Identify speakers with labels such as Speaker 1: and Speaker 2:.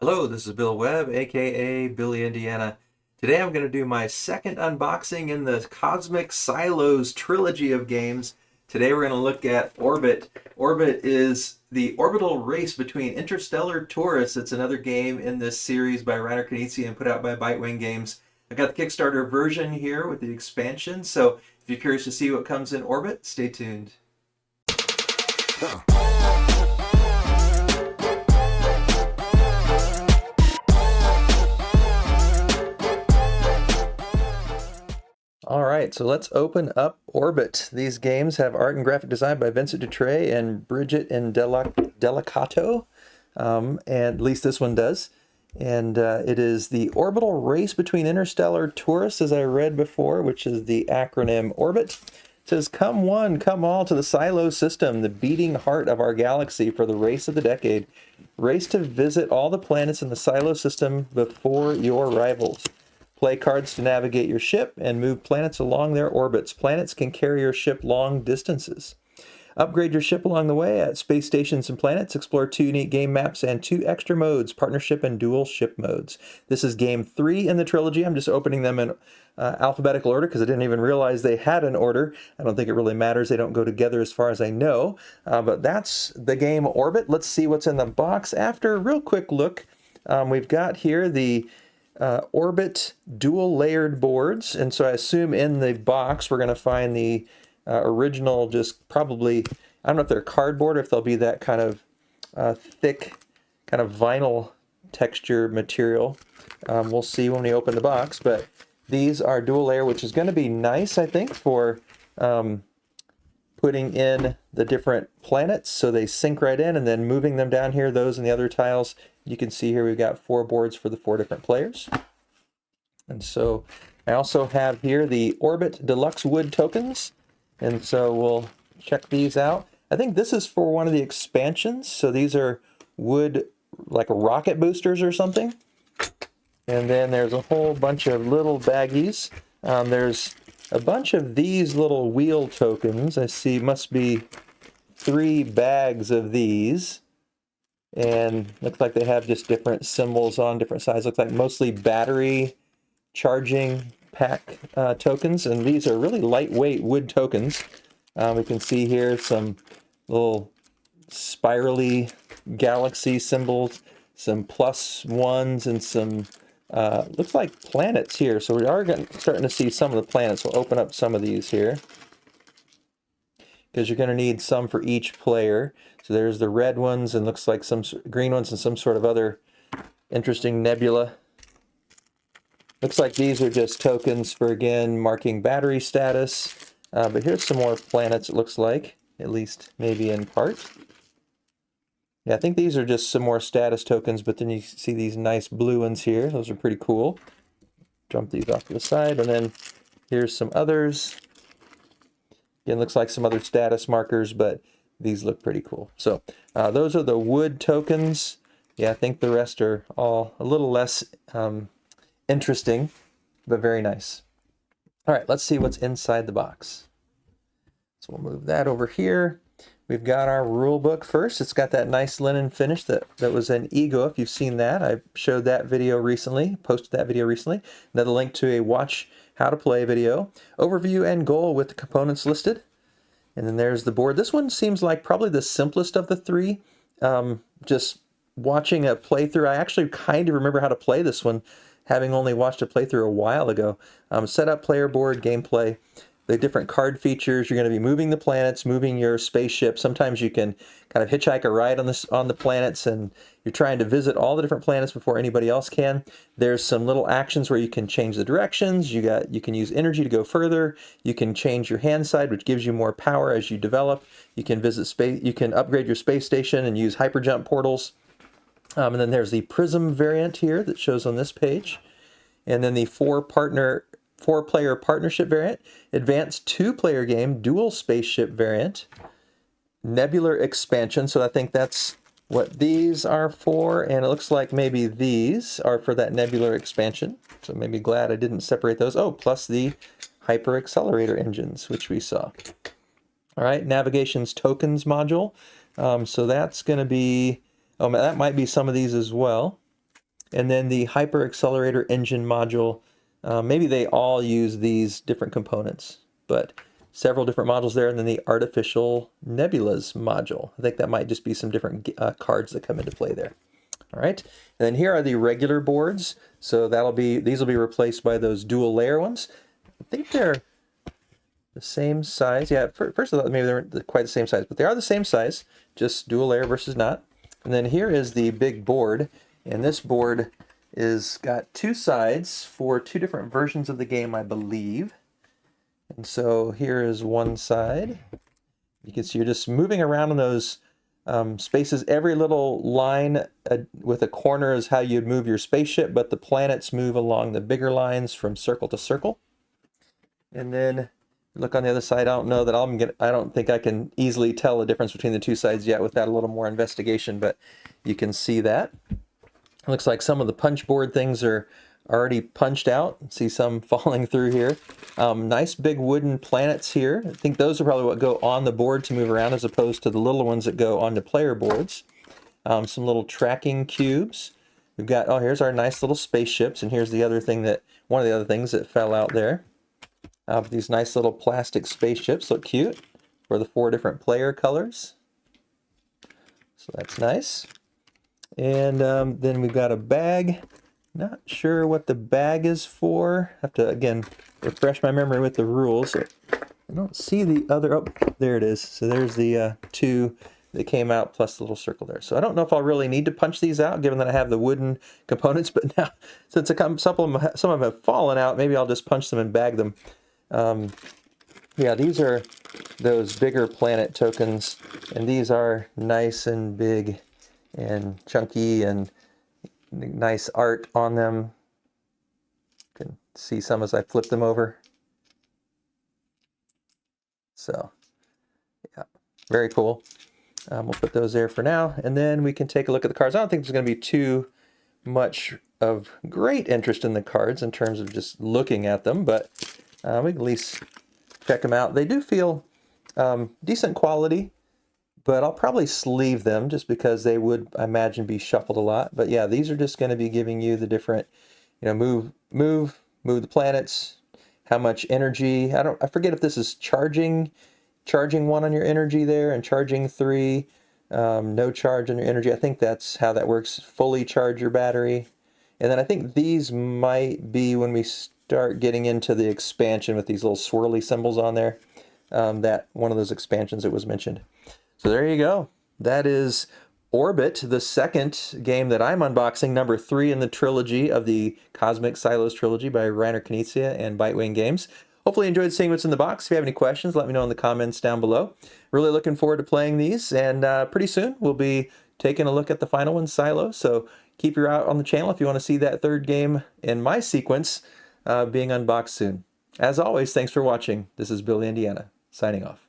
Speaker 1: Hello, this is Bill Webb, aka BillyIndiana. Today I'm going to do my second unboxing in the Cosmic Silos trilogy of games. Today we're going to look at Orbit. Orbit is the orbital race between interstellar tourists. It's another game in this series by Reiner Knizia and put out by Bitewing Games. I got the Kickstarter version here with the expansion, so if you're curious to see what comes in Orbit, stay tuned. All right, so let's open up Orbit. These games have art and graphic design by Vincent Dutray and Bridget and Delicato, and at least this one does. And it is the orbital race between interstellar tourists, as I read before, which is the acronym ORBIT. It says, "Come one, come all to the Silo system, the beating heart of our galaxy for the race of the decade. Race to visit all the planets in the Silo system before your rivals. Play cards to navigate your ship and move planets along their orbits. Planets can carry your ship long distances. Upgrade your ship along the way at space stations and planets. Explore 2 unique game maps and 2 extra modes, partnership and dual ship modes." This is game 3 in the trilogy. I'm just opening them in alphabetical order because I didn't even realize they had an order. I don't think it really matters. They don't go together as far as I know. But that's the game Orbit. Let's see what's in the box. After a real quick look, we've got here the Orbit dual layered boards, and so I assume in the box we're going to find the original, just probably, I don't know if they're cardboard or if they'll be that kind of thick kind of vinyl texture material. We'll see when we open the box, but these are dual layer, which is going to be nice, I think, for putting in the different planets so they sink right in, and then moving them down here, those and the other tiles. You can see here we've got 4 boards for the 4 different players. And so I also have here the Orbit Deluxe Wood tokens. And so we'll check these out. I think this is for one of the expansions. So these are wood, like rocket boosters or something. And then there's a whole bunch of little baggies. There's a bunch of these little wheel tokens. I see must be 3 bags of these. And looks like they have just different symbols on different sides. Looks like mostly battery charging pack tokens. And these are really lightweight wood tokens. We can see here some little spirally galaxy symbols, some +1s, and some looks like planets here. So we are starting to see some of the planets. We'll open up some of these here, because you're going to need some for each player. So there's the red ones, and looks like some green ones, and some sort of other interesting nebula. Looks like these are just tokens for, again, marking battery status. But here's some more planets, it looks like, at least maybe in part. Yeah, I think these are just some more status tokens, but then you see these nice blue ones here. Those are pretty cool. Jump these off to the side, and then here's some others. Again, looks like some other status markers, but these look pretty cool. So those are the wood tokens. Yeah, I think the rest are all a little less interesting, but very nice. All right, let's see what's inside the box. So we'll move that over here. We've got our rule book first. It's got that nice linen finish that was an Ego, if you've seen that. I showed that video recently, posted that video recently. Another link to a watch how to play video. Overview and goal with the components listed. And then there's the board. This one seems like probably the simplest of the 3. Just watching a playthrough, I actually kind of remember how to play this one, having only watched a playthrough a while ago. Setup, player board, gameplay, the different card features. You're going to be moving the planets, moving your spaceship. Sometimes you can kind of hitchhike a ride on the planets, and you're trying to visit all the different planets before anybody else can. There's some little actions where you can change the directions. You can use energy to go further. You can change your hand side, which gives you more power as you develop. You can visit space. You can upgrade your space station and use hyperjump portals. And then there's the Prism variant here that shows on this page. And then the 4-player partnership variant, advanced 2-player game, dual spaceship variant, nebular expansion. So I think that's what these are for. And it looks like maybe these are for that nebular expansion. So maybe glad I didn't separate those. Oh, plus the hyper accelerator engines, which we saw. All right, navigation's tokens module. So that's going to be, oh, that might be some of these as well. and then the Hyper Accelerator Engine module. Maybe they all use these different components, but several different modules there, and then the Artificial Nebulas module. I think that might just be some different cards that come into play there. All right, and then here are the regular boards. So these will be replaced by those dual layer ones. I think they're the same size. Yeah, first I thought maybe they weren't quite the same size, but they are the same size, just dual layer versus not. And then here is the big board, and this board is got two sides for two different versions of the game, I believe. And so here is one side. You can see you're just moving around in those spaces. Every little line with a corner is how you'd move your spaceship, but the planets move along the bigger lines from circle to circle. And then look on the other side. I don't think I can easily tell the difference between the two sides yet without a little more investigation, but you can see that. It looks like some of the punch board things are already punched out. See some falling through here. Nice big wooden planets here. I think those are probably what go on the board to move around as opposed to the little ones that go onto player boards. Some little tracking cubes. We've got, oh, here's our nice little spaceships, and here's the other thing one of the other things that fell out there. These nice little plastic spaceships look cute for the 4 different player colors. So that's nice. And then we've got a bag. Not sure what the bag is for. Have to, again, refresh my memory with the rules. I don't see the other, oh, there it is. So there's the 2 that came out plus the little circle there. So I don't know if I'll really need to punch these out given that I have the wooden components, but now since some of them have fallen out, maybe I'll just punch them and bag them. Yeah, these are those bigger planet tokens, and these are nice and big and chunky and nice art on them. You can see some as I flip them over. So, yeah, very cool. We'll put those there for now, and then we can take a look at the cards. I don't think there's going to be too much of great interest in the cards in terms of just looking at them, but we can at least check them out. They do feel decent quality, but I'll probably sleeve them just because they would, I imagine, be shuffled a lot. But yeah, these are just going to be giving you the different, move the planets, how much energy. I forget if this is charging 1 on your energy there and charging 3, no charge on your energy. I think that's how that works. Fully charge your battery. And then I think these might be when we start getting into the expansion with these little swirly symbols on there. That one of those expansions that was mentioned. So there you go. That is Orbit, the second game that I'm unboxing, number 3 in the trilogy of the Cosmic Silos trilogy by Reiner Knizia and Bitewing Games. Hopefully you enjoyed seeing what's in the box. If you have any questions, let me know in the comments down below. Really looking forward to playing these, and pretty soon we'll be taking a look at the final one, Silo. So keep your eye out on the channel if you want to see that third game in my sequence being unboxed soon. As always, thanks for watching. This is BillyIndiana, signing off.